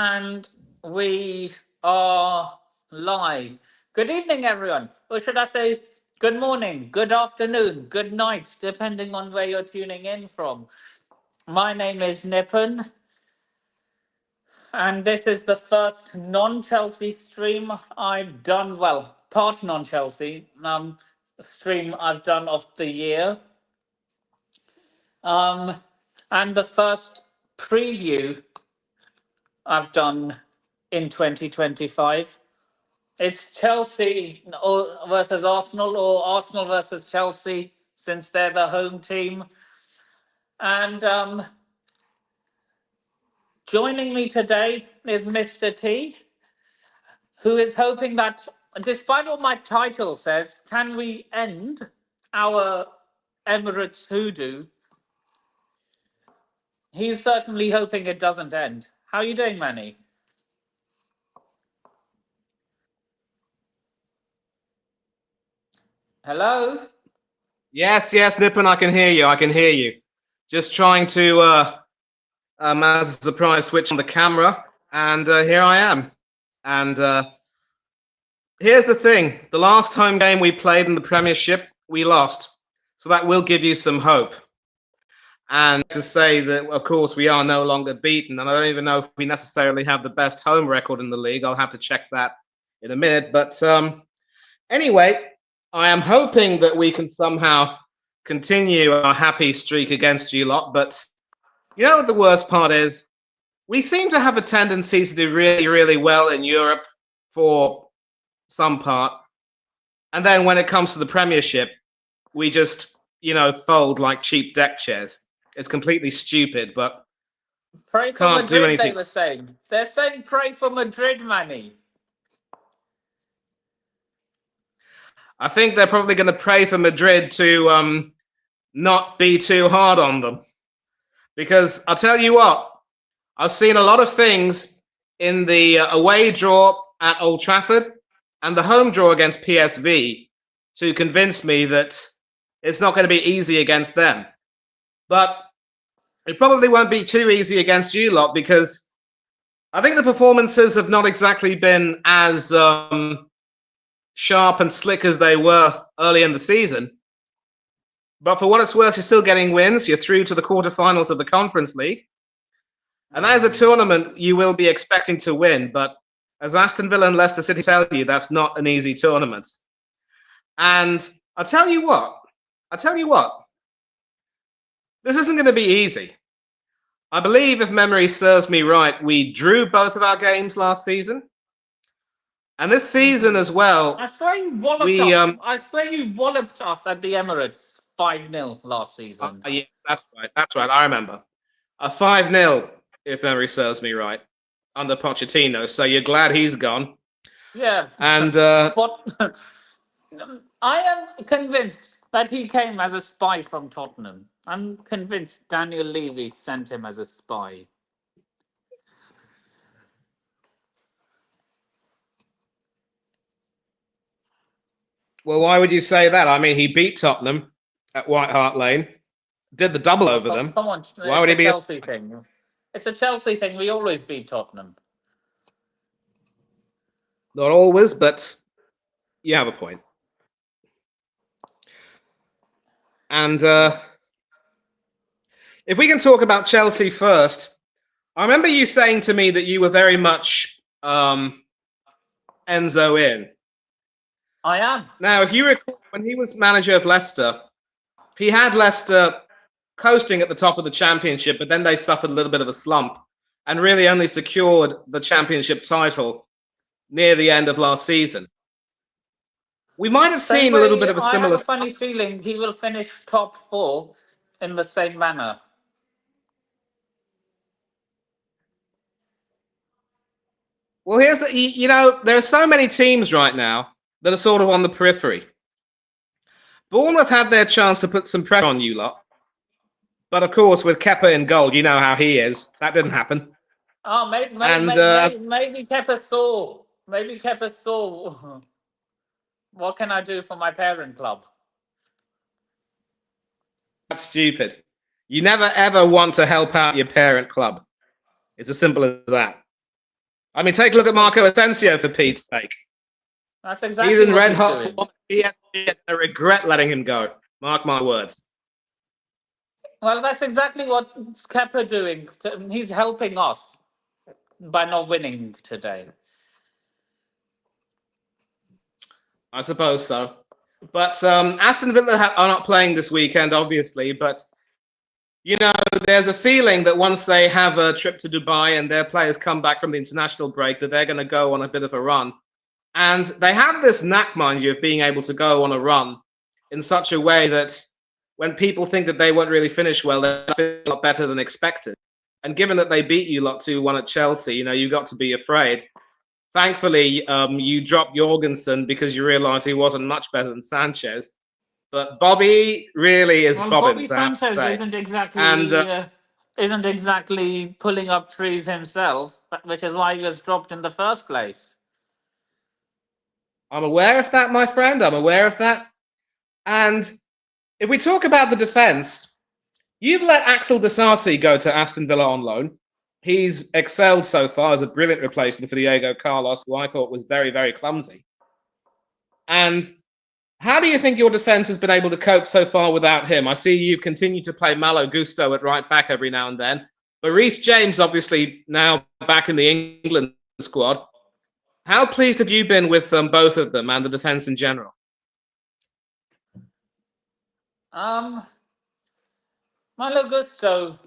And we are live. Good evening, everyone. Or should I say, good morning, good afternoon, good night, depending on where you're tuning in from. My name is Nippon, and this is the first non-Chelsea stream I've done. Well, part non-Chelsea stream I've done of the year. Um, and the first preview I've done in 2025. It's Chelsea versus Arsenal, or Arsenal versus Chelsea, since they're the home team. And joining me today is Mr. T, who is hoping that, despite what my title says, can we end our Emirates hoodoo? He's certainly hoping it doesn't end. How are you doing, Manny? Hello? Yes, Nippon, I can hear you. I can hear you. Just trying to, as a surprise, switch on the camera, and here I am. And here's the thing: the last home game we played in the Premiership, we lost, so that will give you some hope. And to say that, of course, we are no longer beaten, and I don't even know if we necessarily have the best home record in the league. I'll have to check that in a minute. But anyway, I am hoping that we can somehow continue our happy streak against you lot. But you know what the worst part is? We seem to have a tendency to do really, really well in Europe for some part. And then when it comes to the Premiership, we just, fold like cheap deck chairs. It's completely stupid, but Pray for can't do Madrid, they anything. were saying. They're saying pray for Madrid, Manny. I think they're probably going to pray for Madrid to not be too hard on them. Because I'll tell you what, I've seen a lot of things in the away draw at Old Trafford and the home draw against PSV to convince me that it's not going to be easy against them. But it probably won't be too easy against you lot, because I think the performances have not exactly been as sharp and slick as they were early in the season. But for what it's worth, you're still getting wins. You're through to the quarterfinals of the Conference League. And that is a tournament you will be expecting to win. But as Aston Villa and Leicester City tell you, that's not an easy tournament. And I'll tell you what, this isn't going to be easy. I believe, if memory serves me right, we drew both of our games last season. And this season as well. I swear you walloped us. I swear you walloped us at the Emirates 5-0 last season. Yeah, that's right. I remember. A 5-0, if memory serves me right, under Pochettino. So you're glad he's gone. Yeah. And but I am convinced that he came as a spy from Tottenham. I'm convinced Daniel Levy sent him as a spy. Well, why would you say that? I mean, he beat Tottenham at White Hart Lane, did the double over them. Come on, why would he be a Chelsea thing? It's a Chelsea thing. We always beat Tottenham. Not always, but you have a point. And if we can talk about Chelsea first, I remember you saying to me that you were very much Enzo in. I am. Now, if you recall, when he was manager of Leicester, he had Leicester coasting at the top of the Championship, but then they suffered a little bit of a slump and really only secured the Championship title near the end of last season. We might have seen a little bit of a similar... I have a funny feeling he will finish top 4 in the same manner. Well, here's the... there are so many teams right now that are sort of on the periphery. Bournemouth had their chance to put some pressure on you lot. But of course, with Kepa in goal, you know how he is. That didn't happen. Oh, maybe Kepa saw. Maybe Kepa saw. What can I do for my parent club? That's stupid. You never, ever want to help out your parent club. It's as simple as that. I mean, take a look at Marco Asensio, for Pete's sake. That's He's exactly in what red he's hot doing. form. PSG are regret letting him go. Mark my words. Well, that's exactly what Kepa doing. He's helping us by not winning today. I suppose so. But Aston Villa are not playing this weekend, obviously. But you know, there's a feeling that once they have a trip to Dubai and their players come back from the international break, that they're going to go on a bit of a run. And they have this knack, mind you, of being able to go on a run in such a way that when people think that they won't really finish well, they finish a lot better than expected. And given that they beat you lot 2-1 at Chelsea, you know, you got to be afraid. Thankfully, you dropped Jorgensen because you realised he wasn't much better than Sanchez. But Bobby really is Well, bobbing, Bobby I have to Sanchez say. And isn't exactly pulling up trees himself, which is why he was dropped in the first place. I'm aware of that, my friend. I'm aware of that. And if we talk about the defence, you've let Axel Disasi go to Aston Villa on loan. He's excelled so far as a brilliant replacement for Diego Carlos, who I thought was very, very clumsy. And how do you think your defence has been able to cope so far without him? I see you've continued to play Malo Gusto at right back every now and then. But Reece James, obviously, now back in the England squad. How pleased have you been with both of them and the defence in general? Malo Gusto,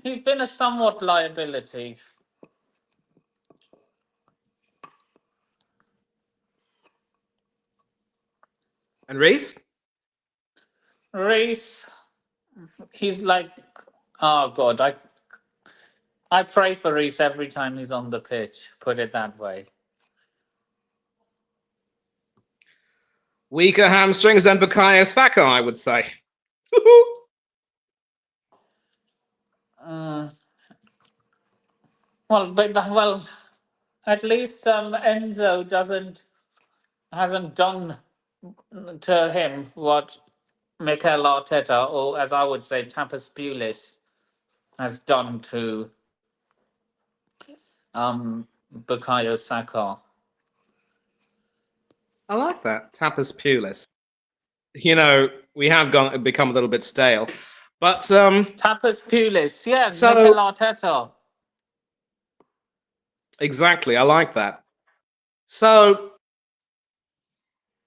he's been a somewhat liability. And Reece? Reece, he's like, oh God, I pray for Reece every time he's on the pitch. Put it that way. Weaker hamstrings than Bukayo Saka, I would say. Well, at least Enzo hasn't done to him what Mikel Arteta, or as I would say, Tapas Pulis, has done to Bukayo Saka. I like that. Tapas Pulis. You know, we have become a little bit stale. But Tapas Pulis, yes, so Mikel Arteta. exactly, I like that. So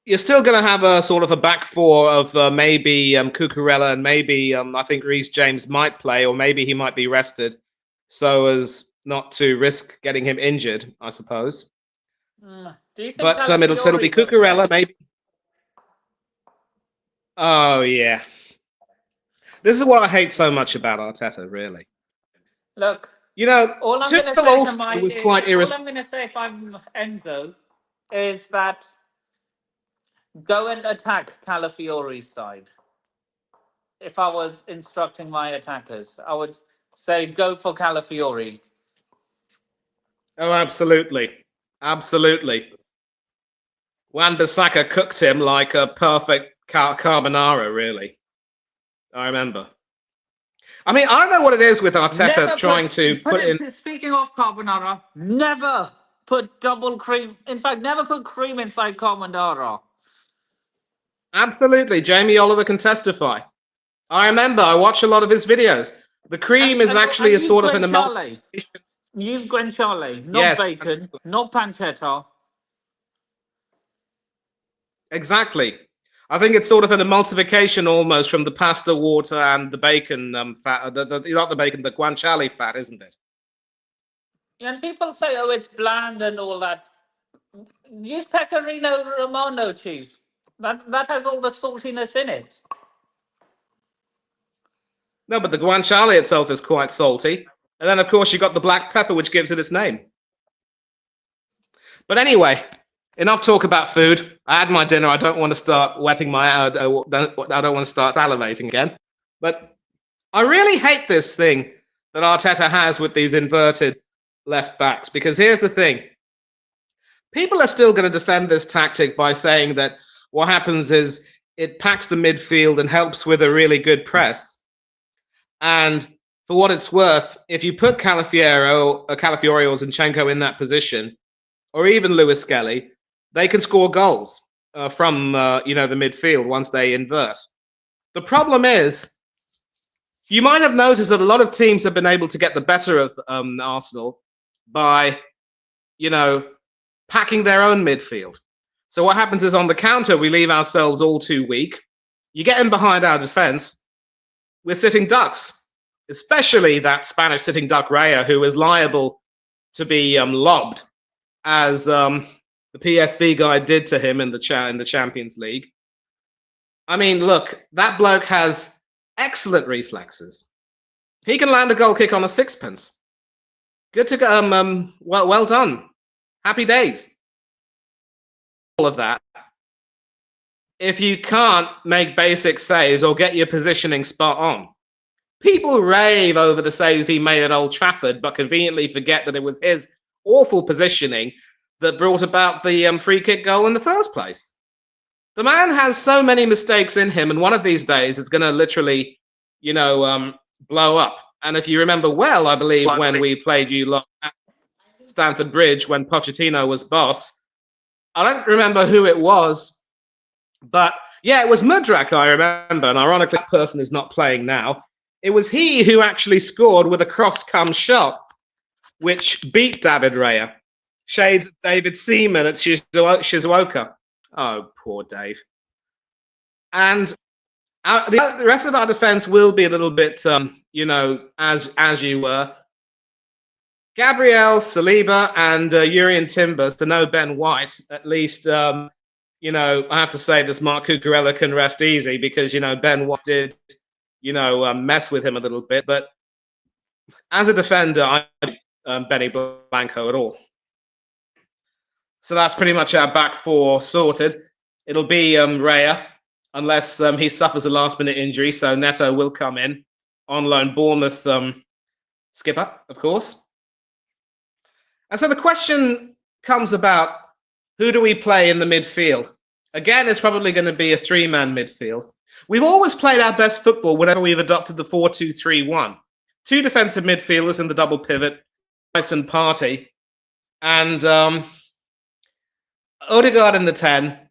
you're still going to have a sort of a back four of maybe Cucurella and maybe I think Reece James might play, or maybe he might be rested, so as not to risk getting him injured, I suppose. Do you think But it'll be Calafiori will Cucurella, play? maybe. Oh yeah, this is what I hate so much about Arteta, really. Look, You know, all I'm going to Tuchel say to also my was quite all I'm irresponsible. going to say if I'm Enzo is that go and attack Calafiori's side. If I was instructing my attackers, I would say go for Calafiori. Oh, absolutely, absolutely. Wan-Bissaka cooked him like a perfect carbonara, really. I remember. I mean, I don't know what it is with Arteta Never trying to put put in. it. Speaking of carbonara, never put double cream. In fact, never put cream inside carbonara. Absolutely, Jamie Oliver can testify. I remember, I watch a lot of his videos. The cream is actually And a use sort of an amalgamation. guanciale. Use guanciale, not Yes, bacon, not pancetta. exactly. I think it's sort of an emulsification almost from the pasta water and the bacon fat, not the bacon, the guanciale fat, isn't it? And people say, oh, it's bland and all that. Use pecorino romano cheese. That has all the saltiness in it. No, but the guanciale itself is quite salty. And then, of course, you've got the black pepper, which gives it its name. But anyway, enough talk about food. I had my dinner. I don't want to start wetting my. I don't want to start salivating again. But I really hate this thing that Arteta has with these inverted left backs, because here's the thing: people are still going to defend this tactic by saying that what happens is it packs the midfield and helps with a really good press. And for what it's worth, if you put Calafiori or Zinchenko in that position, or even Lewis Skelly, they can score goals from the midfield once they invert. The problem is, you might have noticed that a lot of teams have been able to get the better of Arsenal by, packing their own midfield. So what happens is on the counter, we leave ourselves all too weak. You get in behind our defense, we're sitting ducks, especially that Spanish sitting duck Raya, who is liable to be lobbed, as the PSV guy did to him in the Champions League. I mean, look, that bloke has excellent reflexes. He can land a goal kick on a sixpence. Good to go. Well done. Happy days. All of that. If you can't make basic saves or get your positioning spot on, people rave over the saves he made at Old Trafford, but conveniently forget that it was his awful positioning that brought about the free kick goal in the first place. The man has so many mistakes in him, and one of these days it's going to literally, blow up. And if you remember well, I believe when we played you at Stamford Bridge when Pochettino was boss, I don't remember who it was, but yeah, it was Mudrak, I remember, and ironically that person is not playing now. It was he who actually scored with a cross-come shot, which beat David Raya. Shades of David Seaman at Shizuoka. Oh, poor Dave. And the rest of our defense will be a little bit, as you were. Gabriel, Saliba, and Urian Timber, to no Ben White, at least, I have to say this Mark Cucurella can rest easy because, Ben White did, mess with him a little bit. But as a defender, I don't Benny Blanco at all. So that's pretty much our back four sorted. It'll be Raya, unless he suffers a last-minute injury. So Neto will come in on loan. Bournemouth skipper, of course. And so the question comes about, who do we play in the midfield? Again, it's probably going to be a three-man midfield. We've always played our best football whenever we've adopted the 4-2-3-1. Two defensive midfielders in the double pivot, Rice and Partey, and Odegaard in the 10,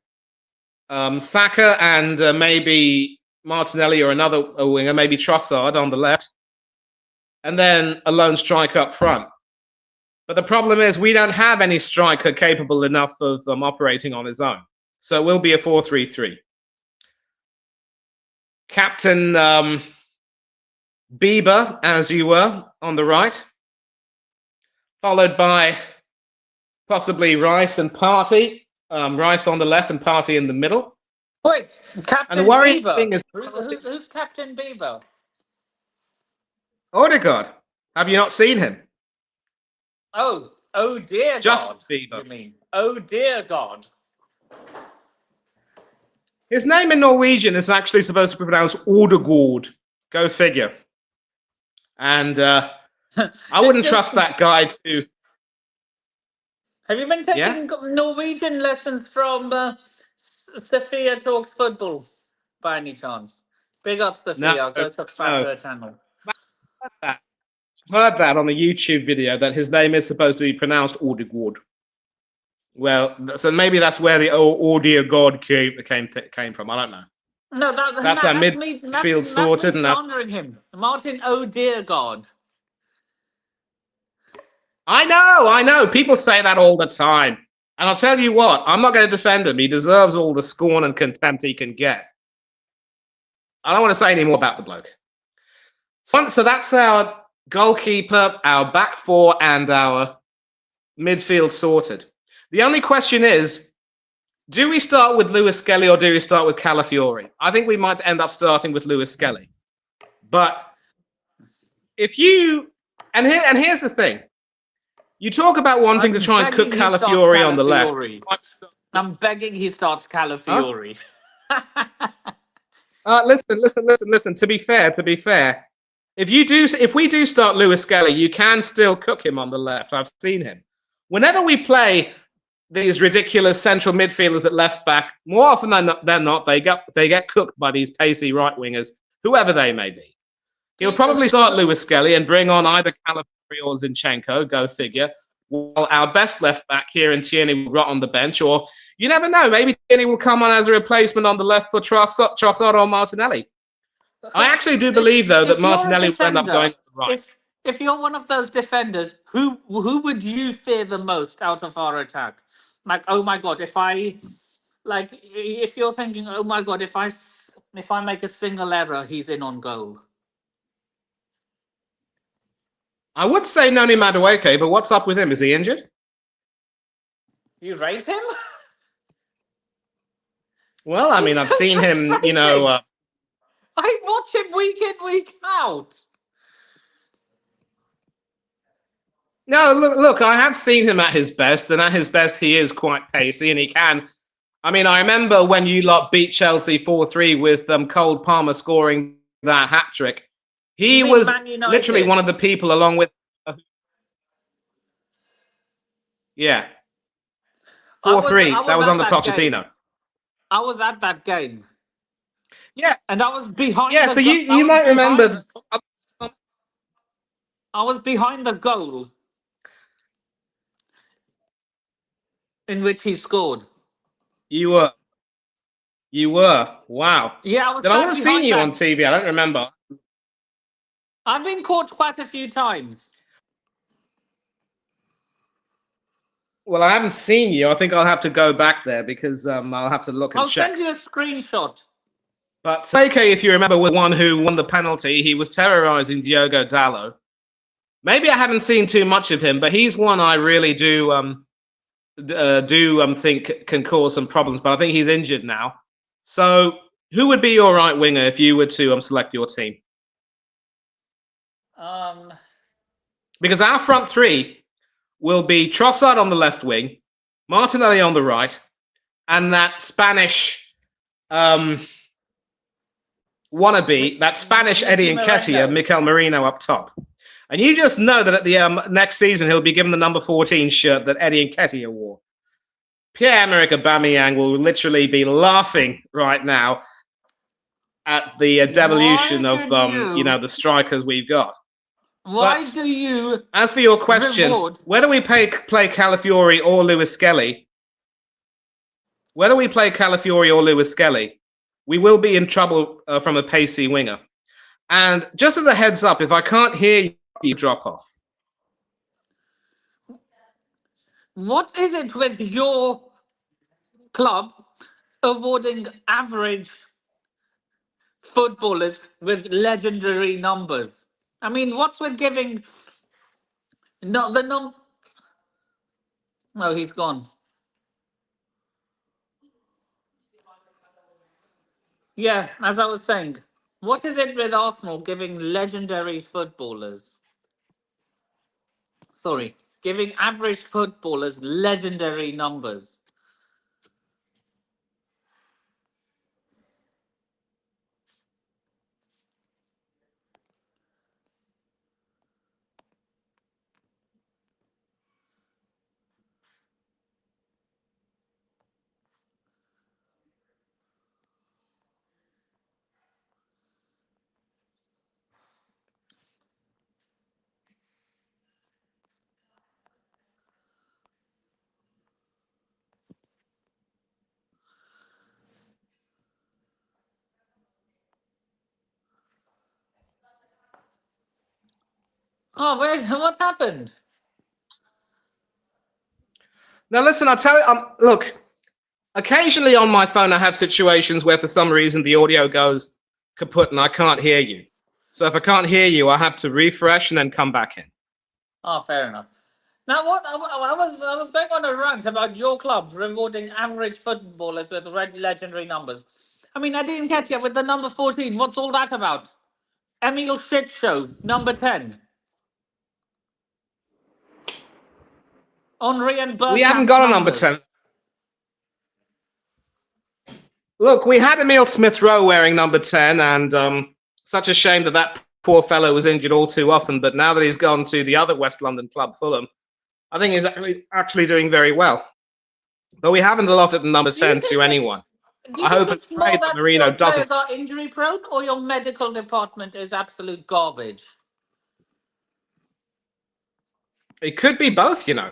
Saka and maybe Martinelli or another winger, maybe Trossard on the left, and then a lone striker up front. But the problem is we don't have any striker capable enough of operating on his own. So it will be a 4-3-3. Captain Bieber, as you were, on the right, followed by possibly Rice and Partey. Rice on the left and Partey in the middle. Wait, Captain and the worrying Bieber. thing is Who's Captain Bieber? Odegaard. Have you not seen him? Oh dear Justin God. Bieber. You mean? Oh dear God. His name in Norwegian is actually supposed to be pronounced Odegaard. Go figure. And I wouldn't trust that guy to... Have you been taking Norwegian lessons from Sophia Talks Football by any chance? Big up, Sophia. Go subscribe to her channel. Heard that on a YouTube video that his name is supposed to be pronounced Odegaard. Well, so maybe that's where the Odegaard came from. I don't know. No, that's our midfield sorted. That's me slandering him. Martin Odegaard. I know. People say that all the time. And I'll tell you what, I'm not going to defend him. He deserves all the scorn and contempt he can get. I don't want to say any more about the bloke. So that's our goalkeeper, our back four, and our midfield sorted. The only question is, do we start with Lewis Skelly or do we start with Calafiori? I think we might end up starting with Lewis Skelly. But if you... And here's the thing. You talk about wanting to try and cook Calafiori on the left. I'm begging he starts Calafiori. Huh? Listen. To be fair, if we do start Lewis Skelly, you can still cook him on the left. I've seen him. Whenever we play these ridiculous central midfielders at left back, more often than not, they get cooked by these pacey right wingers, whoever they may be. He'll probably start Lewis Skelly and bring on either Calafiori or Zinchenko, go figure, while our best left back here in Tierney will rot on the bench, or you never know, maybe Tierney will come on as a replacement on the left for Trossard or Martinelli. I actually do believe, though, that If you're a Martinelli will end up going defender, to the right. if you're one of those defenders, who would you fear the most out of our attack? Like, oh my god, if you're thinking, oh my god, if I make a single error, he's in on goal. I would say Noni Madueke, but what's up with him? Is he injured? You rate him? Well, I mean, He's I've so seen him, frustrating. I watch him week in, week out. No, look, I have seen him at his best, and at his best, he is quite pacey, and he can. I mean, I remember when you lot beat Chelsea 4-3 with Cole Palmer scoring that hat trick. He was literally one of the people, along with. Yeah. 4-3. That was under Pochettino. I was at that game. Yeah. And I was behind. Yeah, so you might remember. I was behind the goal in which he scored. You were. Wow. Yeah, I was. Then I would have seen you on TV. I don't remember. I've been caught quite a few times. Well, I haven't seen you. I think I'll have to go back there because I'll have to look and check. I'll send you a screenshot. But okay, if you remember, was one who won the penalty. He was terrorizing Diogo Dalot. Maybe I haven't seen too much of him, but he's one I really do think can cause some problems. But I think he's injured now. So, who would be your right winger if you were to select your team? Because our front three will be Trossard on the left wing, Martinelli on the right, and that Spanish wannabe, that Spanish Eddie Nketiah, Mikel Merino up top. And you just know that at the next season, he'll be given the number 14 shirt that Eddie Nketiah wore. Pierre-Emerick Aubameyang will literally be laughing right now at the devolution of the strikers we've got. Why do you? As for your question, whether we play Calafiori or Lewis Skelly, we will be in trouble from a pacey winger. And just as a heads up, if I can't hear you, drop off. What is it with your club awarding average footballers with legendary numbers? I mean, what's with giving no? He's gone. Yeah, as I was saying, what is it with Arsenal giving legendary footballers? Sorry, giving average footballers legendary numbers. Oh, what happened? Now, listen, I'll tell you, look, occasionally on my phone, I have situations where for some reason the audio goes kaput and I can't hear you. So if I can't hear you, I have to refresh and then come back in. Oh, fair enough. Now, what I was going on a rant about your club rewarding average footballers with red legendary numbers. I mean, I didn't catch you with the number 14. What's all that about? Emil Shitshow, number 10. Henri and Bergkamp's We haven't got a number 10. Look, we had Emil Smith-Rowe wearing number 10, and such a shame that poor fellow was injured all too often. But now that he's gone to the other West London club, Fulham, I think he's actually doing very well. But we haven't allotted the number 10 to anyone. Do you I think hope and it's pray more that that Marino your doesn't. players are injury prone or your medical department is absolute garbage? It could be both, you know.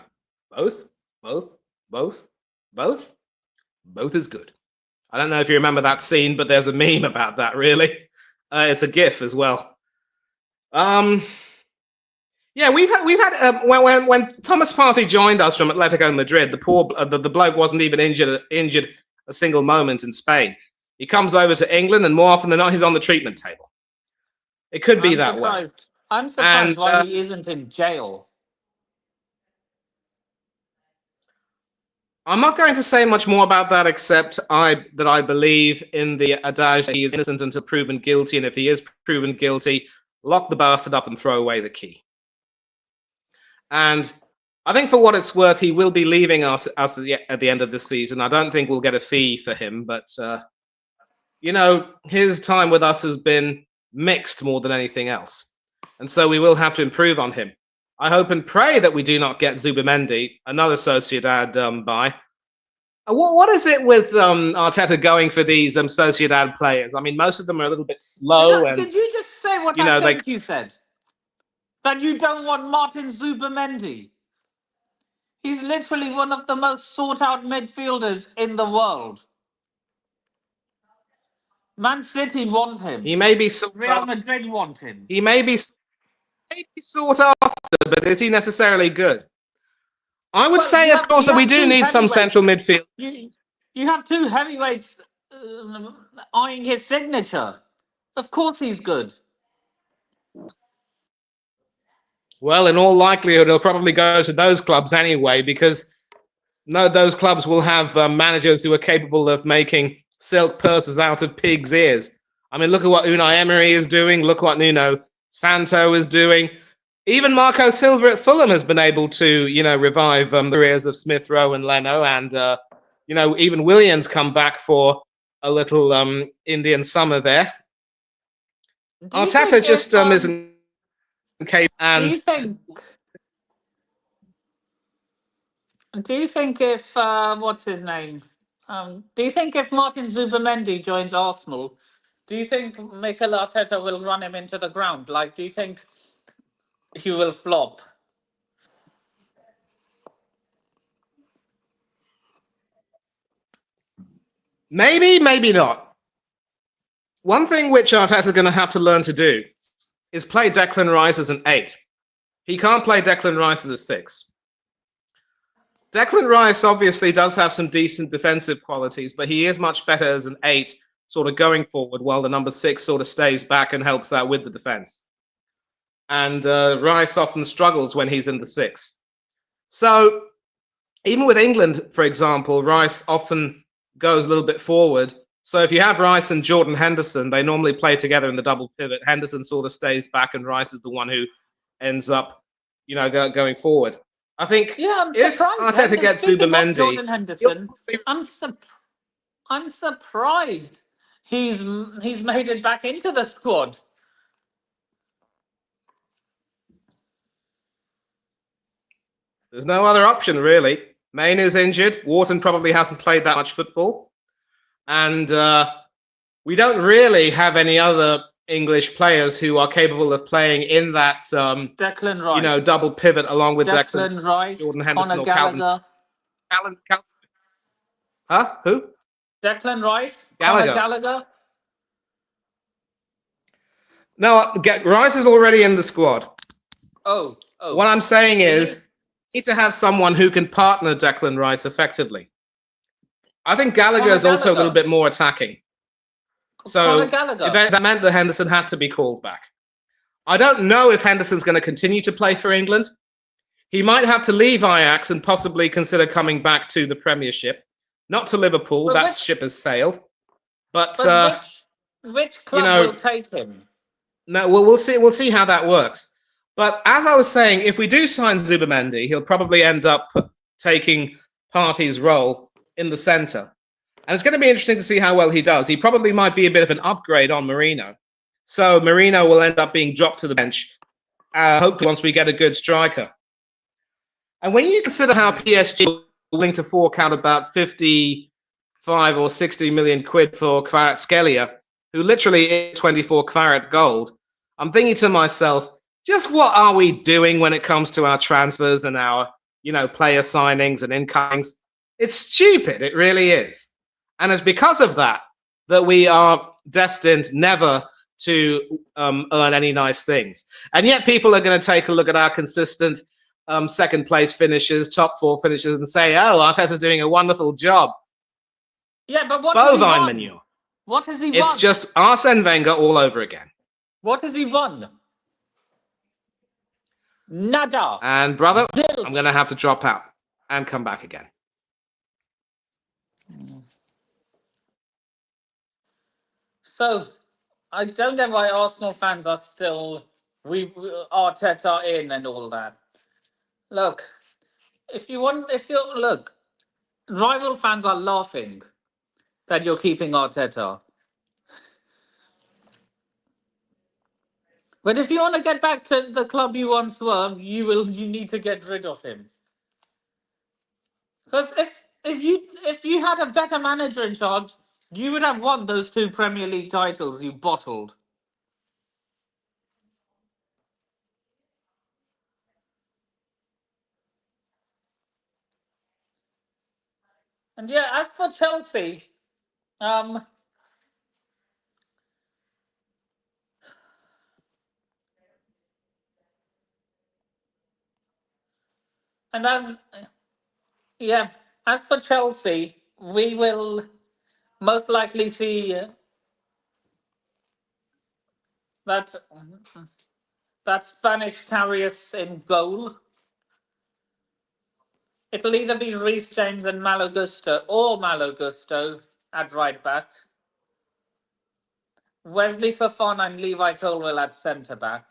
Both, both, both, both. Both is good. I don't know if you remember that scene, but there's a meme about that. Really, it's a GIF as well. Um, yeah, we've had when Thomas Partey joined us from Atletico Madrid, the bloke wasn't even injured a single moment in Spain. He comes over to England, and more often than not, he's on the treatment table. It could be I'm that way. surprised. I'm surprised And why he isn't in jail. I'm not going to say much more about that, except that I believe in the adage that he is innocent until proven guilty, and if he is proven guilty, lock the bastard up and throw away the key. And I think, for what it's worth, he will be leaving us at the end of this season. I don't think we'll get a fee for him, but you know, his time with us has been mixed more than anything else, and so we will have to improve on him. I hope and pray that we do not get Zubamendi, another Sociedad buy. What is it with Arteta going for these Sociedad players? I mean, most of them are a little bit slow, and Did you just say what you I know they. think you said? That you don't want Martin Zubamendi? He's literally one of the most sought out midfielders in the world. Man City want him. He may be sought Real after. Madrid want him. He may be sought after, but is he necessarily good? I would Well, say, of course, you that we have do two need some central heavyweights. midfield. You you have two heavyweights eyeing his signature. Of course, he's good. Well, in all likelihood, he'll probably go to those clubs anyway, because no, those clubs will have managers who are capable of making silk purses out of pigs' ears. I mean, look at what Unai Emery is doing. Look what Nuno Santo is doing. Even Marco Silva at Fulham has been able to, you know, revive the careers of Smith Rowe and Leno, and you know, even Williams come back for a little Indian summer there. Do you Arteta think just if isn't capable, do and you think do you think if what's his name? Do you think if Martin Zubamendi joins Arsenal, do you think Mikel Arteta will run him into the ground? Like, do you think he will flop? maybe not. One thing which Arteta's going to have to learn to do is play Declan Rice as an 8. He can't play Declan Rice as a 6. Declan Rice obviously does have some decent defensive qualities, but he is much better as an 8, sort of going forward, while the number 6 sort of stays back and helps out with the defense. And Rice often struggles when he's in the 6. So even with England, for example, Rice often goes a little bit forward. So if you have Rice and Jordan Henderson, they normally play together in the double pivot. Henderson sort of stays back, and Rice is the one who ends up, you know, going forward. I think Yeah, I'm if surprised. Arteta gets Speaking of Zubamendi, Jordan he'll Henderson, probably. I'm surprised he's made it back into the squad. There's no other option, really. Main is injured. Wharton probably hasn't played that much football. And we don't really have any other English players who are capable of playing in that, Declan you know, Rice, double pivot along with Declan Rice, Jordan Conor Henderson or Gallagher, Huh? Who? Declan Rice, Conor Gallagher. Gallagher. No, Rice is already in the squad. Oh, What I'm saying is he? is, you need to have someone who can partner Declan Rice effectively. I think Gallagher Conor is also a little Gallagher. bit more attacking. Conor So if Gallagher. that meant that Henderson had to be called back. I don't know if Henderson's going to continue to play for England. He might have to leave Ajax and possibly consider coming back to the Premiership. Not to Liverpool, But that ship has sailed. But, which you club will know, take him? no, we'll see how that works. But as I was saying, if we do sign Zubamendi, he'll probably end up taking Partey's role in the centre. And it's going to be interesting to see how well he does. He probably might be a bit of an upgrade on Marino. So Marino will end up being dropped to the bench, hopefully once we get a good striker. And when you consider how PSG are willing to fork out about 50 5 or 60 million quid for Kvaratskhelia, who literally is 24 karat gold, I'm thinking to myself, just what are we doing when it comes to our transfers and our, player signings and incomings? It's stupid. It really is. And it's because of that we are destined never to earn any nice things. And yet people are going to take a look at our consistent second place finishes, top four finishes, and say, oh, Arteta's doing a wonderful job. Yeah, but what has he Bovine won? manure. What has he won? It's just Arsene Wenger all over again. What has he won? Nada. And brother, Zilch. I'm going to have to drop out and come back again. So, I don't get why Arsenal fans are still Arteta in and all that. Look, if you look, rival fans are laughing that you're keeping Arteta. But if you want to get back to the club you once were, you need to get rid of him. Because if you had a better manager in charge, you would have won those 2 Premier League titles you bottled. And yeah, as for Chelsea, and as for Chelsea, we will most likely see that Spanish Carrius in goal. It'll either be Reece James and Malo Gusto or Malo Gusto at right back. Wesley Fofana and Levi Colwill at centre back.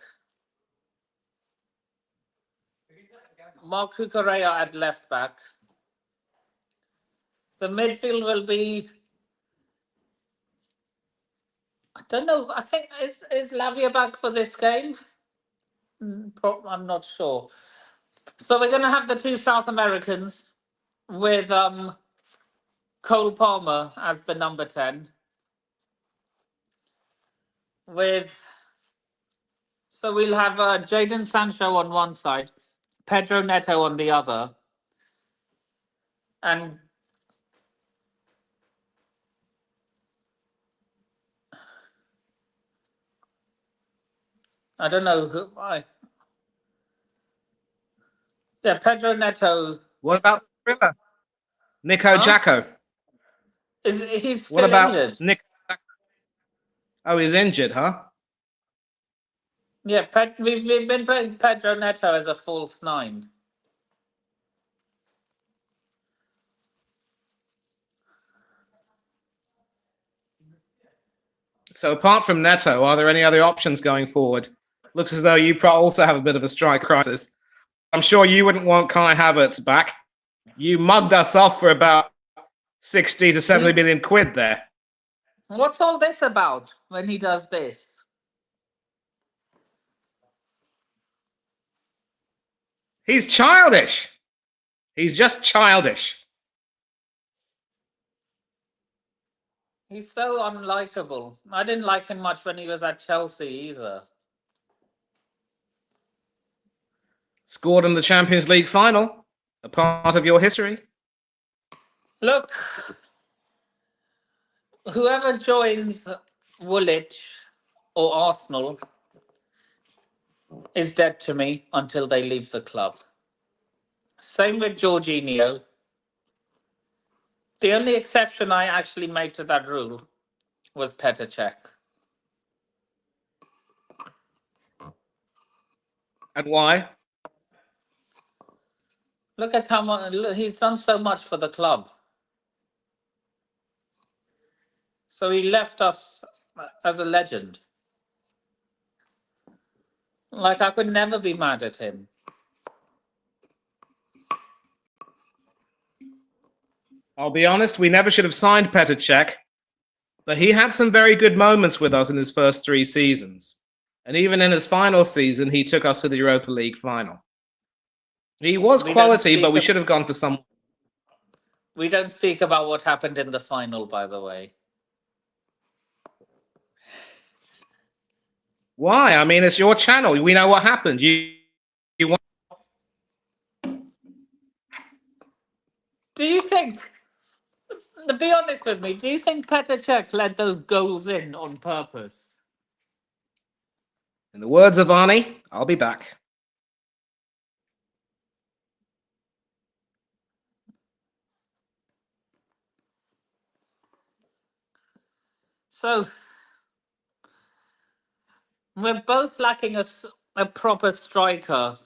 Marc Cucurella at left back. The midfield will be, I don't know, I think, is Lavia back for this game? I'm not sure. So we're going to have the 2 South Americans with Cole Palmer as the number 10. So we'll have Jadon Sancho on one side, Pedro Neto on the other, and I don't know who. Yeah, Pedro Neto. What about River? Nico Jacko. He's still What about injured? Nick? Oh, he's injured, huh? Yeah, we've been playing Pedro Neto as a false 9. So apart from Neto, are there any other options going forward? Looks as though you also have a bit of a strike crisis. I'm sure you wouldn't want Kai Havertz back. You mugged us off for about 60 to 70 million quid there. What's all this about when he does this? He's childish. He's just childish. He's so unlikable. I didn't like him much when he was at Chelsea either. Scored in the Champions League final, a part of your history. Look, whoever joins Woolwich or Arsenal is dead to me until they leave the club. Same with Jorginho. The only exception I actually made to that rule was Petr Cech. And why? Look at how much he's done so much for the club. So he left us as a legend. Like, I could never be mad at him. I'll be honest, we never should have signed Petr Cech, but he had some very good moments with us in his first 3 seasons. And even in his final season, he took us to the Europa League final. He was quality, but we should have gone for some. We don't speak about what happened in the final, by the way. Why? I mean, it's your channel. We know what happened. You want. Do you think, be honest with me, do you think Petr Cech let those goals in on purpose? In the words of Arnie, I'll be back. So, we're both lacking a proper striker.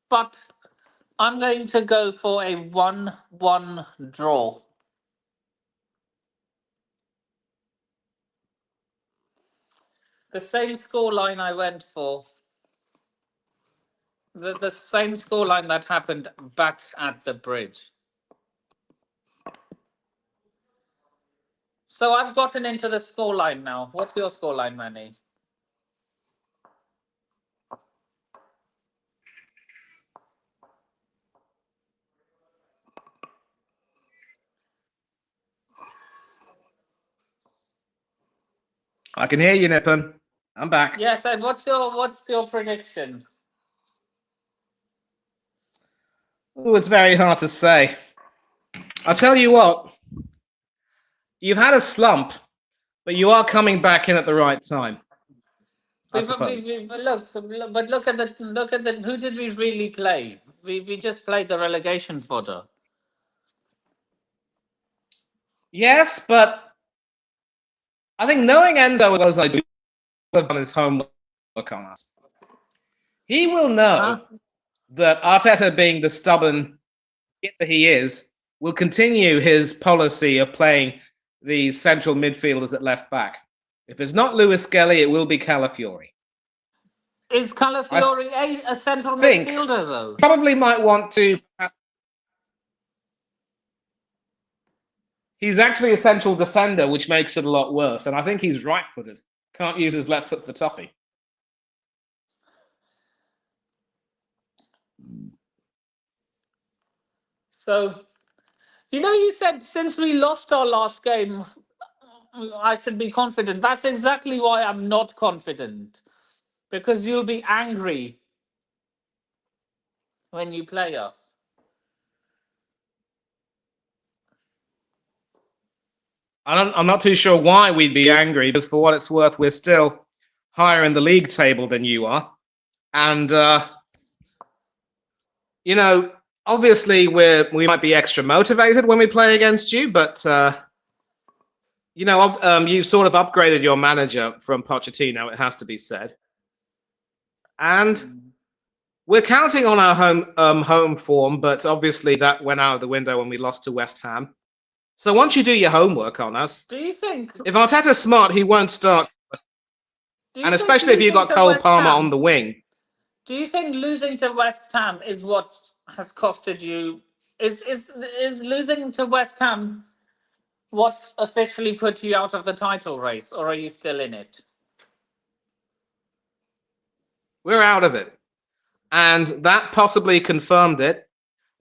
But I'm going to go for a 1-1 draw. The same scoreline I went for. The same scoreline that happened back at the bridge. So I've gotten into the scoreline now. What's your scoreline, Manny? I can hear you, Nippon. I'm back. Yes, and what's your prediction? Oh, it's very hard to say. I'll tell you what. You've had a slump, but you are coming back in at the right time. I suppose. Look at the. Who did we really play? We just played the relegation fodder. Yes, but I think knowing Enzo as well as I do, have done his homework on us. He will know that Arteta, being the stubborn git that he is, will continue his policy of playing the central midfielders at left back. If it's not Lewis Skelly, it will be Calafiori. Is Calafiori a central think midfielder, though? Probably might want to. He's actually a central defender, which makes it a lot worse. And I think he's right-footed. Can't use his left foot for toffee. So, you said since we lost our last game, I should be confident. That's exactly why I'm not confident. Because you'll be angry when you play us. I'm not too sure why we'd be angry, because for what it's worth, we're still higher in the league table than you are. And, obviously we might be extra motivated when we play against you, but, you've sort of upgraded your manager from Pochettino, it has to be said. And we're counting on our home form, but obviously that went out of the window when we lost to West Ham. So once you do your homework on us, do you think if Arteta's smart, he won't start. And especially if you've got Cole Palmer on the wing. Do you think losing to West Ham is what has costed you? Is losing to West Ham what officially put you out of the title race, or are you still in it? We're out of it. And that possibly confirmed it.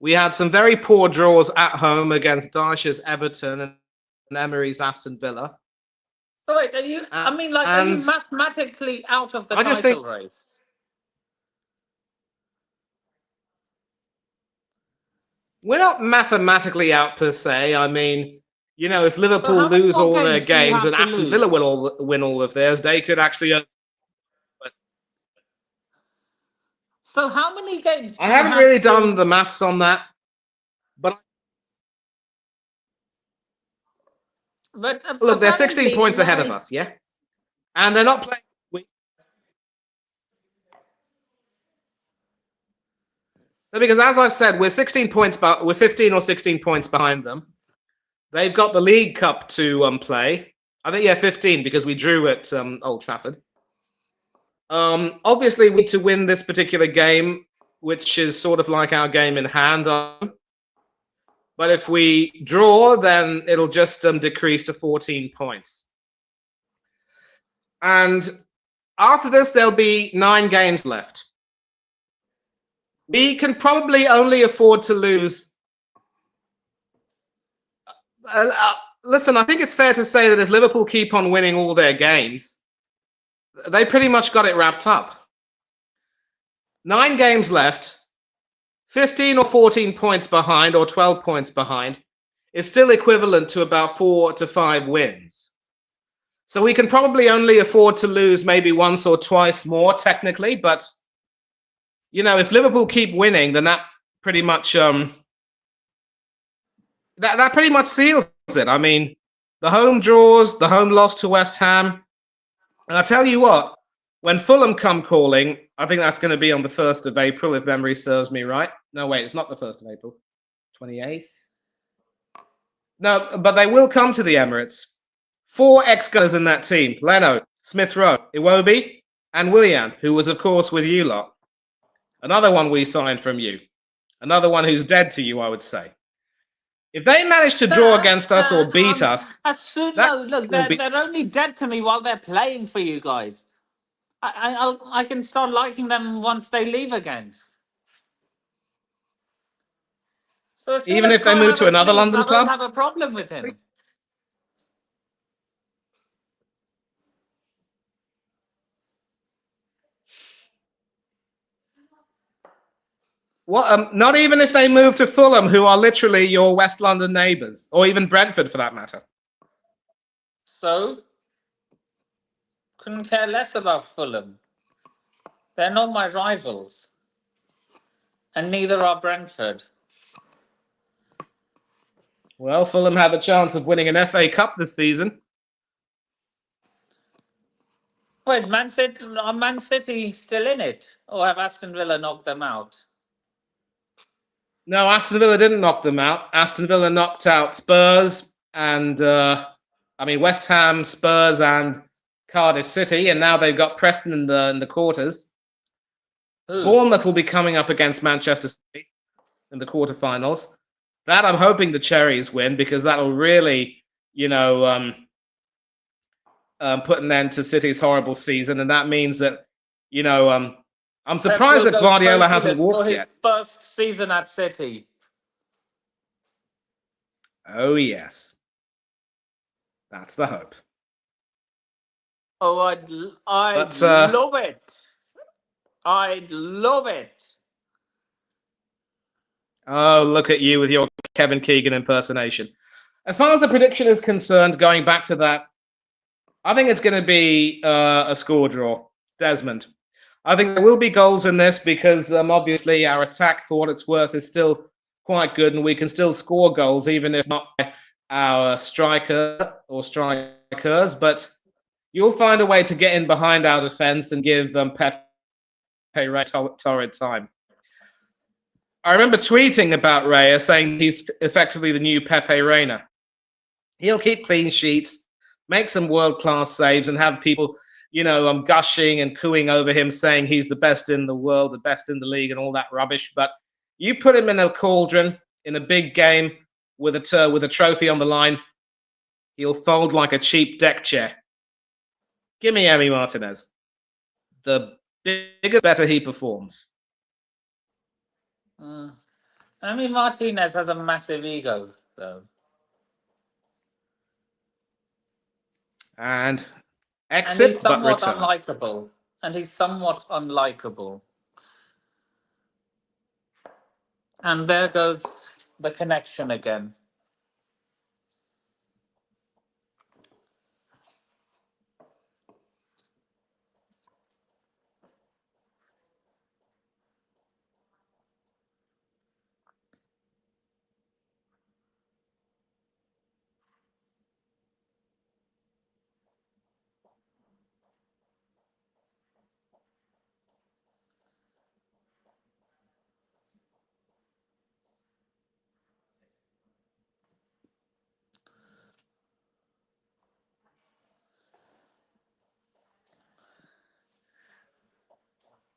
We had some very poor draws at home against Dyche's Everton and Emery's Aston Villa. So wait, are you mathematically out of the title race? We're not mathematically out per se. I mean, if Liverpool lose all their games and Aston Villa will win all of theirs, they could actually. So how many games? I haven't really done the maths on that, but look, they're 16 points ahead of us, yeah, and they're not playing. Because as I've said, we're 16 points, but we're 15 or 16 points behind them. They've got the League Cup to play. I think 15 because we drew at Old Trafford. Obviously, we need to win this particular game, which is sort of like our game in hand. But if we draw, then it'll just decrease to 14 points. And after this, there'll be 9 games left. We can probably only afford to lose Listen, I think it's fair to say that if Liverpool keep on winning all their games, they pretty much got it wrapped up. 9 games left, 15 or 14 points behind, or 12 points behind. It's still equivalent to about 4 to 5 wins. So we can probably only afford to lose maybe once or twice more, technically. But, if Liverpool keep winning, then that pretty much that pretty much seals it. I mean, the home draws, the home loss to West Ham. And I tell you what, when Fulham come calling, I think that's going to be on the 1st of April, if memory serves me right. No, wait, it's not the 1st of April. 28th? No, but they will come to the Emirates. 4 ex-Gunners in that team. Leno, Smith Rowe, Iwobi, and Willian, who was, of course, with you lot. Another one we signed from you. Another one who's dead to you, I would say. If they manage to draw against us or beat us, that No, look, will be... they're only dead to me while they're playing for you guys. I can start liking them once they leave again. So as soon Even as if they Kai move to Havertz another leaves, London I won't club? have a problem with him. What? Not even if they move to Fulham, who are literally your West London neighbours, or even Brentford for that matter. So couldn't care less about Fulham. They're not my rivals, and neither are Brentford. Well, Fulham have a chance of winning an FA Cup this season. Wait, are Man City still in it, or have Aston Villa knocked them out? No, Aston Villa didn't knock them out. Aston Villa knocked out Spurs and West Ham, Spurs, and Cardiff City, and now they've got Preston in the quarters. Who? Bournemouth will be coming up against Manchester City in the quarterfinals. That I'm hoping the Cherries win, because that'll really, put an end to City's horrible season, and that means that, I'm Pep surprised will that go Guardiola hasn't trophy-less for walked his yet. first season at City. Oh yes, that's the hope. Oh, I'd But love it. I'd love it. oh, look at you with your Kevin Keegan impersonation. As far as the prediction is concerned, going back to that, I think it's going to be a score draw. Desmond, I think there will be goals in this because obviously our attack, for what it's worth, is still quite good, and we can still score goals, even if not our striker or strikers. But you'll find a way to get in behind our defence and give Pepe torrid time. I remember tweeting about Raya, saying he's effectively the new Pepe Reina. He'll keep clean sheets, make some world-class saves, and have people, gushing and cooing over him, saying he's the best in the world, the best in the league, and all that rubbish. But you put him in a cauldron in a big game with a trophy on the line, he'll fold like a cheap deck chair. Give me Emi Martinez. The bigger, better he performs. Martinez has a massive ego, though. And And he's exit, but somewhat return. unlikable. And he's somewhat unlikable. And there goes the connection again.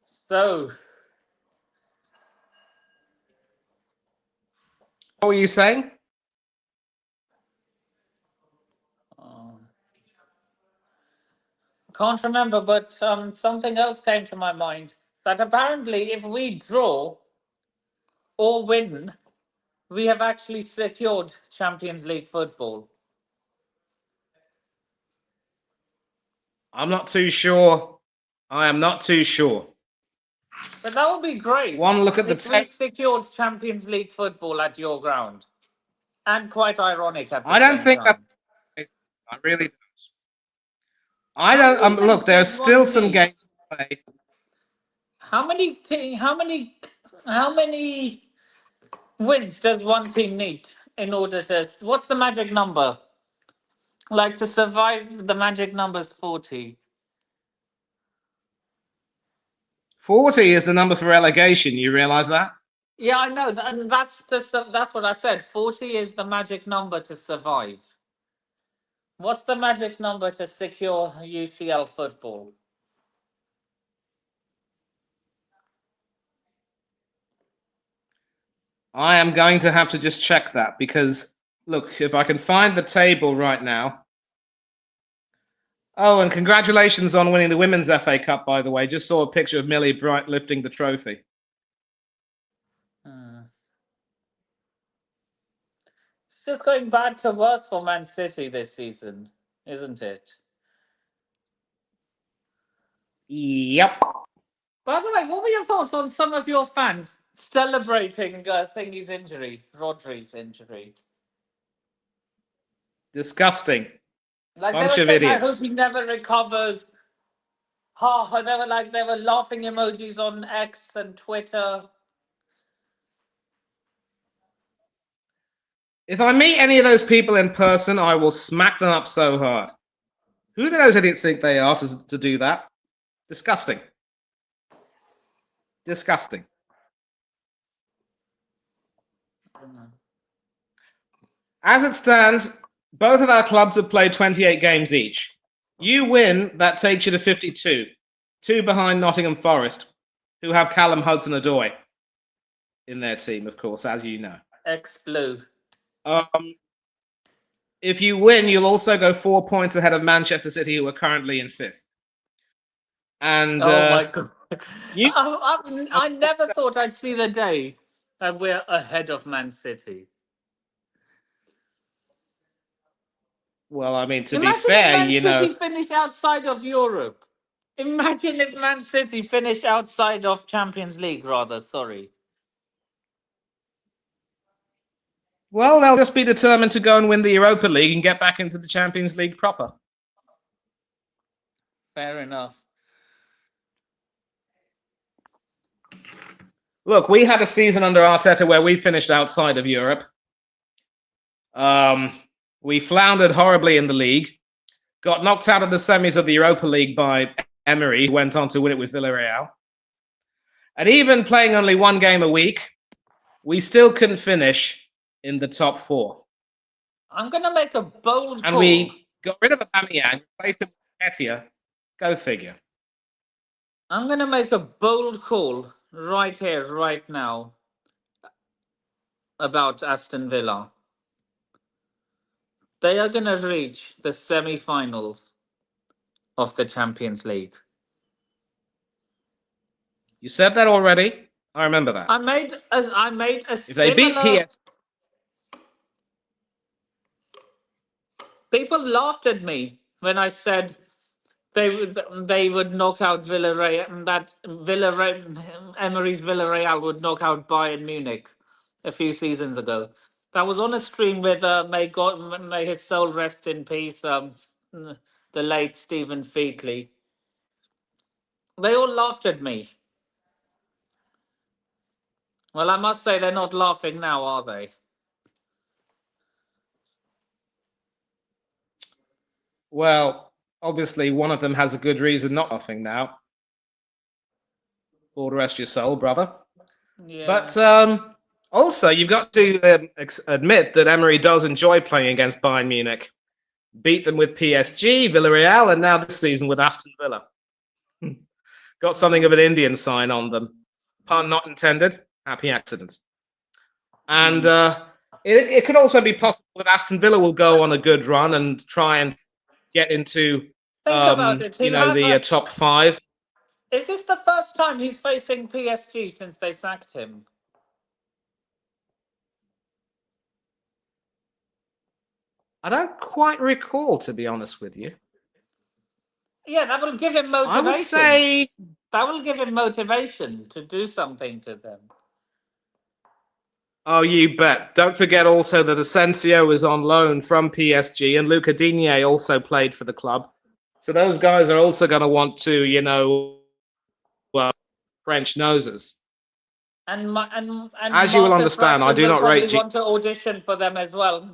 So, What were you saying? can't remember, but something else came to my mind. That apparently, if we draw or win we have actually secured Champions League football. I'm not too sure. I am not too sure. But that would be great One look at the if we tape. secured Champions League football at your ground. And quite ironic at the I don't same think that. time. I really. I How don't. many wins Look, there's does still one some need? games to play. How many wins does one team need in order to? What's the magic number? Like to survive, the magic number's 40. 40 is the number for relegation. You realise that? Yeah, I know, and that's what I said. 40 is the magic number to survive. What's the magic number to secure UCL football? I am going to have to just check that because, look, if I can find the table right now. Oh, and congratulations on winning the Women's FA Cup, by the way. Just saw a picture of Millie Bright lifting the trophy. Hmm. It's just going bad to worse for Man City this season, isn't it? Yep. By the way, what were your thoughts on some of your fans celebrating Thingy's injury, Rodri's injury? Disgusting. Like they Bunch were of saying, I hope idiots. he never recovers. Ha! They were laughing emojis on X and Twitter. If I meet any of those people in person, I will smack them up so hard. Who do those idiots think they are to do that? Disgusting. Disgusting. As it stands, both of our clubs have played 28 games each. You win, that takes you to 52. Two behind Nottingham Forest, who have Callum Hudson-Odoi in their team, of course, as you know. X Blue. If you win, you'll also go 4 points ahead of Manchester City, who are currently in fifth. And Oh my god! you, I never thought I'd see the day that we're ahead of Man City. well, I mean, to be Imagine if fair, Man you know, City finish outside of Europe. Imagine if Man City finish outside of Champions League, rather. Sorry. well, they'll just be determined to go and win the Europa League and get back into the Champions League proper. Fair enough. Look, we had a season under Arteta where we finished outside of Europe. We floundered horribly in the league, got knocked out of the semis of the Europa League by Emery, who went on to win it with Villarreal. And even playing only one game a week, we still couldn't finish in the top four. I'm going to make a bold And call. we got rid of Aubameyang, replaced him with Nketiah. Go figure. I'm going to make a bold call right here, right now, about Aston Villa. They are going to reach the semi-finals of the Champions League. You said that already. I remember that. I made a If they beat similar. PS, People laughed at me when I said they would knock out Villarreal, and that Emery's Villarreal would knock out Bayern Munich a few seasons ago. That was on a stream with may his soul rest in peace. The late Stephen Featley. They all laughed at me. Well, I must say they're not laughing now, are they? well, obviously one of them has a good reason not laughing now. All the rest of your soul, brother. Yeah. But also, you've got to admit that Emery does enjoy playing against Bayern Munich. Beat them with PSG, Villarreal, and now this season with Aston Villa. Got something of an Indian sign on them. Pun not intended. Happy accident. And it could also be possible that Aston Villa will go on a good run and try and get into, Think about it. the top five. Is this the first time he's facing PSG since they sacked him? I don't quite recall, to be honest with you. Yeah, that will give him I would motivation. say, That will give him motivation to do something to them. oh, you bet. Don't forget also that Asensio is on loan from PSG, and Luca Digne also played for the club. So those guys are also going to want to, French noses. And As you will Marcus understand, I Rashford do will not rate probably G. want to audition for them as well,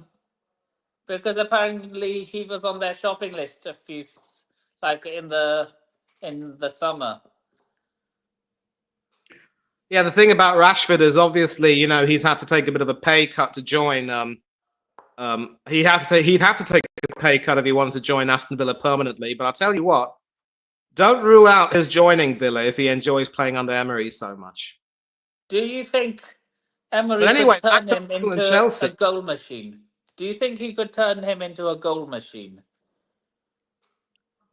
because apparently he was on their shopping list a few, like in the summer. Yeah, the thing about Rashford is obviously, he's had to take a bit of a pay cut to join. He'd have to take a pay cut if he wanted to join Aston Villa permanently. But I'll tell you what, don't rule out his joining Villa if he enjoys playing under Emery so much. Do you think But Emery could anyway, turn back to him Arsenal and into a Chelsea. goal machine? Do you think he could turn him into a goal machine?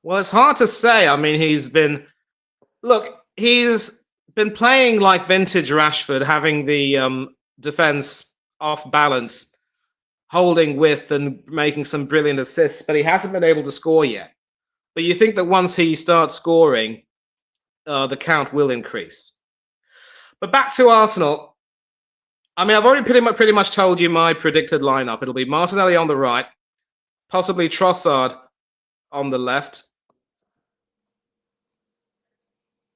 Well, it's hard to say. I mean, he's been playing like vintage Rashford, having the defense off balance, holding width, and making some brilliant assists, but he hasn't been able to score yet. But you think that once he starts scoring, the count will increase. But back to Arsenal. I mean, I've already pretty much told you my predicted lineup. It'll be Martinelli on the right, possibly Trossard on the left.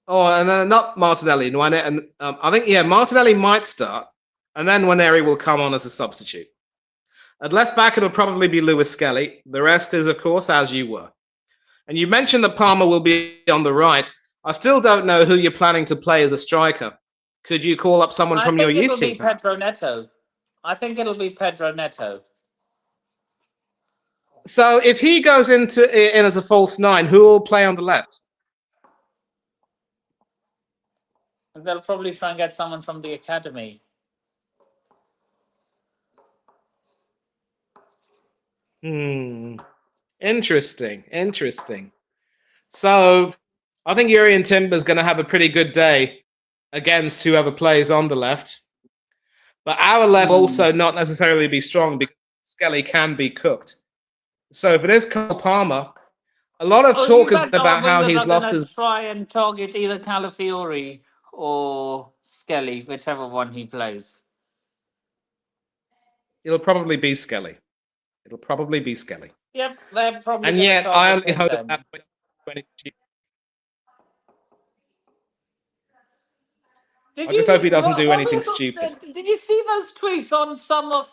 Oh, and not Martinelli. And I think Martinelli might start, and then Nwaneri will come on as a substitute. At left back, it'll probably be Lewis Skelly. The rest is, of course, as you were. And you mentioned that Palmer will be on the right. I still don't know who you're planning to play as a striker. Could you call up someone I from your think youth it'll team, be Pedro perhaps? Neto. I think it'll be Pedro Neto. So if he goes in as a false nine, who will play on the left? They'll probably try and get someone from the academy. Hmm. Interesting. Interesting. So I think Urian Timber's going to have a pretty good day against whoever plays on the left. But our left will Mm. also not necessarily be strong because Skelly can be cooked. So if it is Cole Palmer, a lot of Oh, you talk is bet our about how wingers he's are lost gonna his. try and target either Calafiori or Skelly, whichever one he plays. It'll probably be Skelly. It'll probably be Skelly. Yep, they're probably And gonna yet, I target only him hope then. that 2020. Did I just hope you he doesn't do what were anything your stupid. did you see those tweets on some of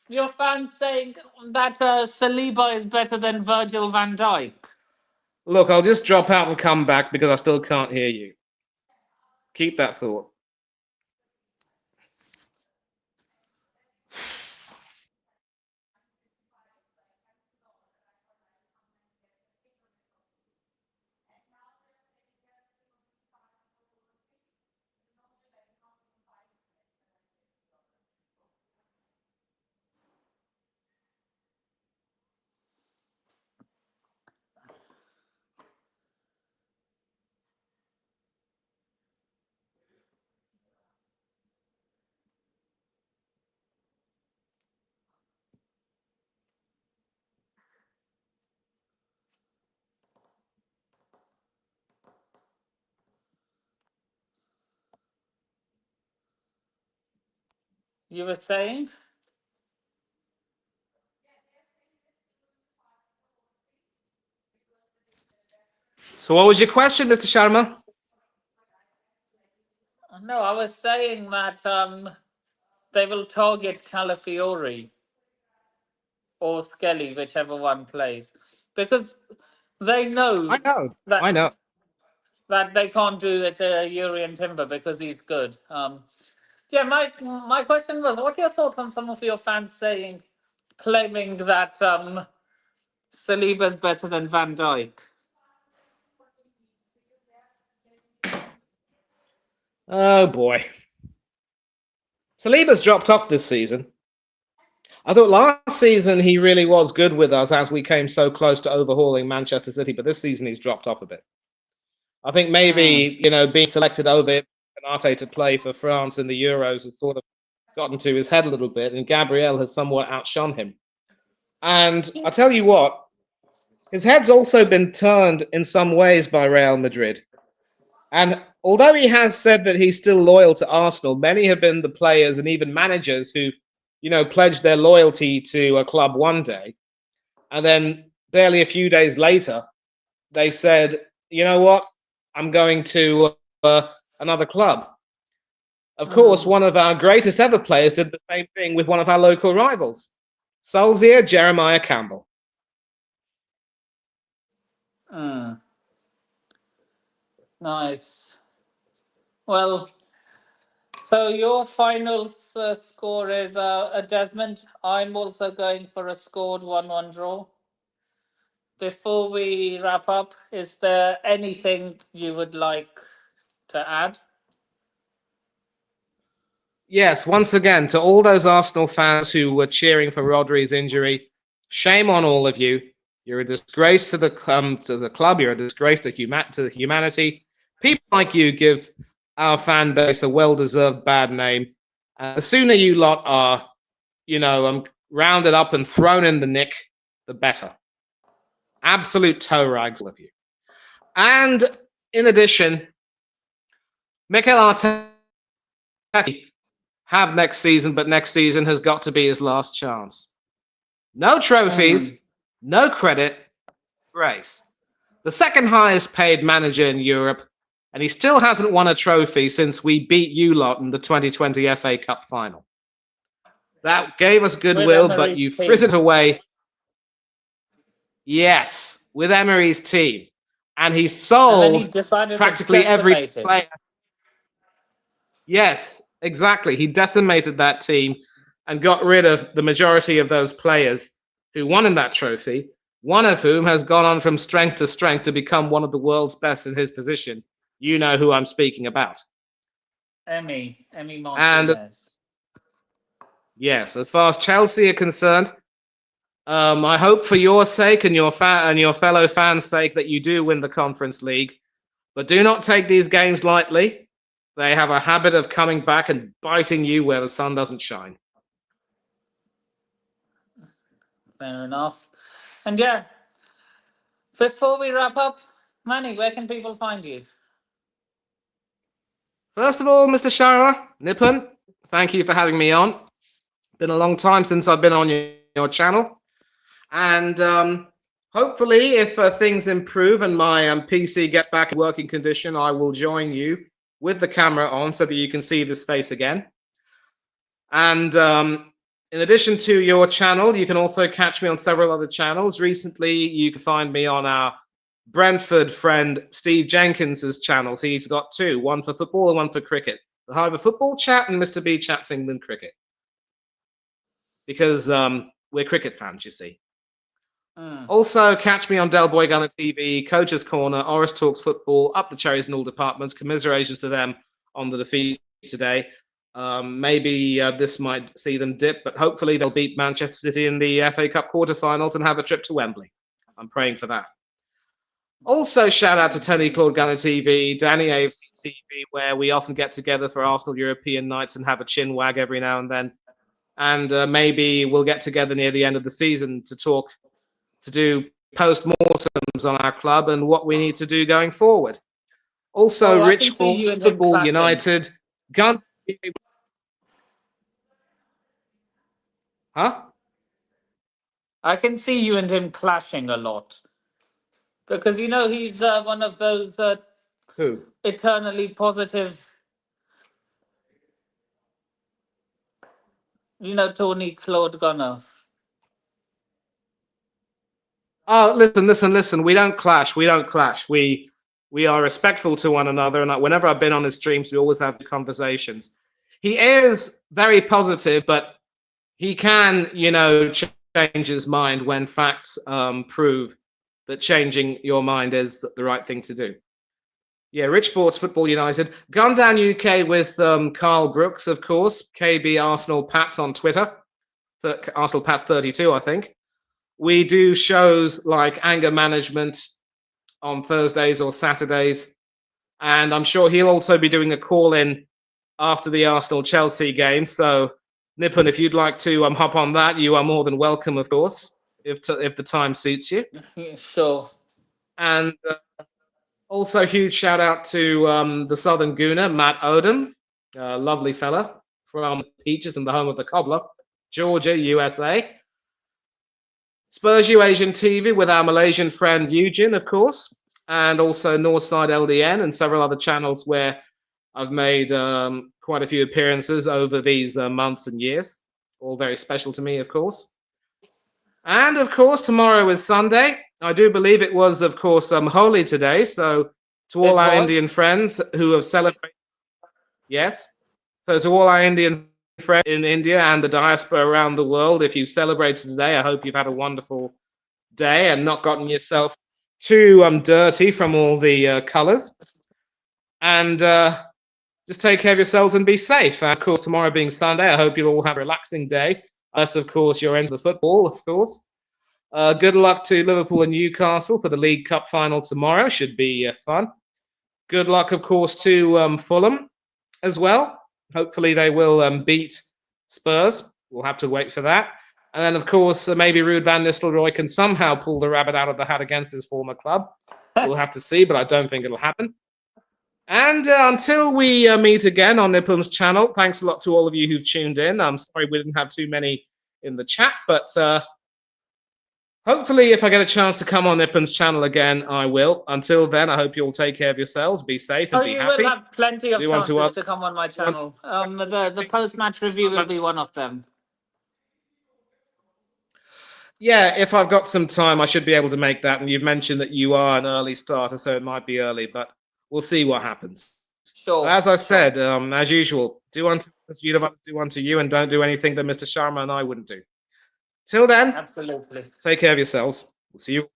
your fans saying that Saliba is better than Virgil van Dijk? Look, I'll just drop out and come back because I still can't hear you. Keep that thought. You were saying? So, what was your question, Mr. Sharma? No, I was saying that they will target Calafiori or Skelly, whichever one plays, because they I know know. that I know. they can't do it to Yuri and Timber because he's good. Yeah, my question was, what are your thoughts on some of your fans saying, claiming that Saliba's better than Van Dijk? Oh boy. Saliba's dropped off this season. I thought last season he really was good with us as we came so close to overhauling Manchester City, but this season he's dropped off a bit. I think Mm. maybe, being selected over Canate to play for France in the Euros has sort of gotten to his head a little bit, and Gabriel has somewhat outshone him. And I tell you what, his head's also been turned in some ways by Real Madrid. And although he has said that he's still loyal to Arsenal, many have been the players and even managers who've, pledged their loyalty to a club one day. And then barely a few days later, they said, you know what, I'm going to another club. Of course, Mm, one of our greatest ever players did the same thing with one of our local rivals, Solskjaer Jeremiah Campbell. mm, nice. Well, so your final score is a Desmond. I'm also going for a scored 1-1 draw. Before we wrap up, is there anything you would like to add? Yes, once again, to all those Arsenal fans who were cheering for Rodri's injury, shame on all of you. You're a disgrace to the club. You're a disgrace to humanity. People like you give our fan base a well-deserved bad name. The sooner you lot are, rounded up and thrown in the nick, the better. Absolute toe rags of you. And in addition, Mikel Arteta have next season, but next season has got to be his last chance. No trophies, Mm. no credit, grace. The second highest paid manager in Europe, and he still hasn't won a trophy since we beat you lot in the 2020 FA Cup final. That gave us With goodwill, but Emery's you frittered team. away. Yes, with Emery's team. And he And then he sold decided to practically every decimate it. player. Yes, exactly. He decimated that team and got rid of the majority of those players who won in that trophy, one of whom has gone on from strength to strength to become one of the world's best in his position. You know who I'm speaking about. Emmy And Martinez. yes, as far as Chelsea are concerned, I hope for your sake and your fellow fans' sake that you do win the Conference League. But do not take these games lightly. They have a habit of coming back and biting you where the sun doesn't shine. Fair enough. And yeah, before we wrap up, Manny, where can people find you? First of all, Mr. Sharma, Nippon, thank you for having me on. Been a long time since I've been on your channel. And hopefully, if things improve and my PC gets back in working condition, I will join you with the camera on so that you can see this face again. And in addition to your channel, you can also catch me on several other channels. Recently, you can find me on our Brentford friend Steve Jenkins's channels. He's got two, one for football and one for cricket. The Hive Football Chat and Mr. B Chats England Cricket. Because we're cricket fans, you see. Mm. Also, catch me on Del Boy Gunner TV, Coach's Corner, Oris Talks Football, Up the Cherries in all departments. Commiserations to them on the defeat today. Maybe this might see them dip, but hopefully they'll beat Manchester City in the FA Cup quarterfinals and have a trip to Wembley. I'm praying for that. Also, shout out to Tony Claude Gunner TV, Danny AFC TV, where we often get together for Arsenal European nights and have a chin wag every now and then. And maybe we'll get together near the end of the season to do post-mortems on our club and what we need to do going forward. Also, Oh, I Rich can see you Sports, and him Football clashing. United, Gun. Huh? I can see you and him clashing a lot. Because, he's one of those Who? eternally positive, Tony Claude Gunner. Oh, listen. We don't clash. We don't clash. We are respectful to one another. And whenever I've been on his streams, we always have conversations. He is very positive, but he can, change his mind when facts prove that changing your mind is the right thing to do. Yeah, Rich Sports, Football United. Gone Down UK with Carl Brooks, of course. KB Arsenal Pats on Twitter. Arsenal Pats 32, I think. We do shows like Anger Management on Thursdays or Saturdays. And I'm sure he'll also be doing a call-in after the Arsenal-Chelsea game. So, Nippon, if you'd like to hop on that, you are more than welcome, of course. if the time suits you. Yeah, sure. And also, huge shout out to the Southern Gooner, Matt Odom, lovely fella from the Peaches and the home of the Cobbler, Georgia, USA. Spurs U Asian TV with our Malaysian friend Eugene, of course, and also Northside LDN and several other channels where I've made quite a few appearances over these months and years. All very special to me, of course. And of course, tomorrow is Sunday. I do believe it was, of course, Holi today. So to all It our Indian was. friends who have celebrated, yes. So to all our Indian friends in India and the diaspora around the world, if you celebrated today, I hope you've had a wonderful day and not gotten yourself too dirty from all the colours. And just take care of yourselves and be safe. And of course, tomorrow being Sunday, I hope you'll all have a relaxing day. Unless, of course, you're into the football, of course. Good luck to Liverpool and Newcastle for the League Cup final tomorrow. Should be fun. Good luck, of course, to Fulham as well. Hopefully, they will beat Spurs. We'll have to wait for that. And then, of course, maybe Ruud van Nistelrooy can somehow pull the rabbit out of the hat against his former club. We'll have to see, but I don't think it'll happen. And until we meet again on Nippon's channel, thanks a lot to all of you who've tuned in. I'm sorry we didn't have too many in the chat, but hopefully if I get a chance to come on Nippon's channel again, I will. Until then, I hope you all take care of yourselves, be safe Oh, and be you will happy. have plenty of Do want to chances to come on my do want channel. The post match review will be one of them. Yeah, if I've got some time, I should be able to make that. And you've mentioned that you are an early starter, so it might be early, but we'll see what happens. But as Sure, I sure. said, as usual, do unto us, you do unto you, and don't do anything that Mr. Sharma and I wouldn't do. Till then, Absolutely. take care of yourselves. We'll see you.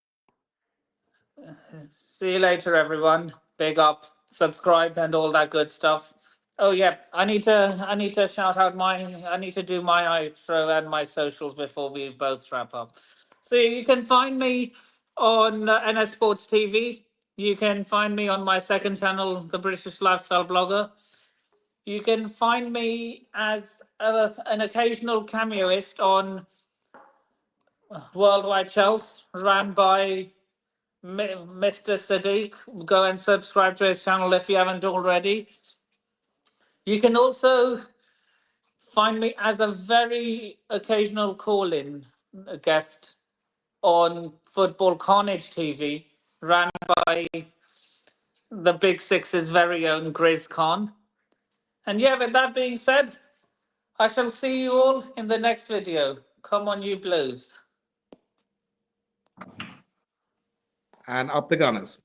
See you later, everyone. Big up, subscribe, and all that good stuff. Oh yeah, I need to shout out I need to do my outro and my socials before we both wrap up. So you can find me on NS Sports TV. You can find me on my second channel, the British Lifestyle Blogger. You can find me as an occasional cameoist on Worldwide Shelves, ran by Mr. Sadiq. Go and subscribe to his channel if you haven't already. You can also find me as a very occasional call in guest on Football Carnage TV, ran by the Big Six's very own Grizz Khan. And yeah, with that being said, I shall see you all in the next video. Come on, you blues. And up the Gunners.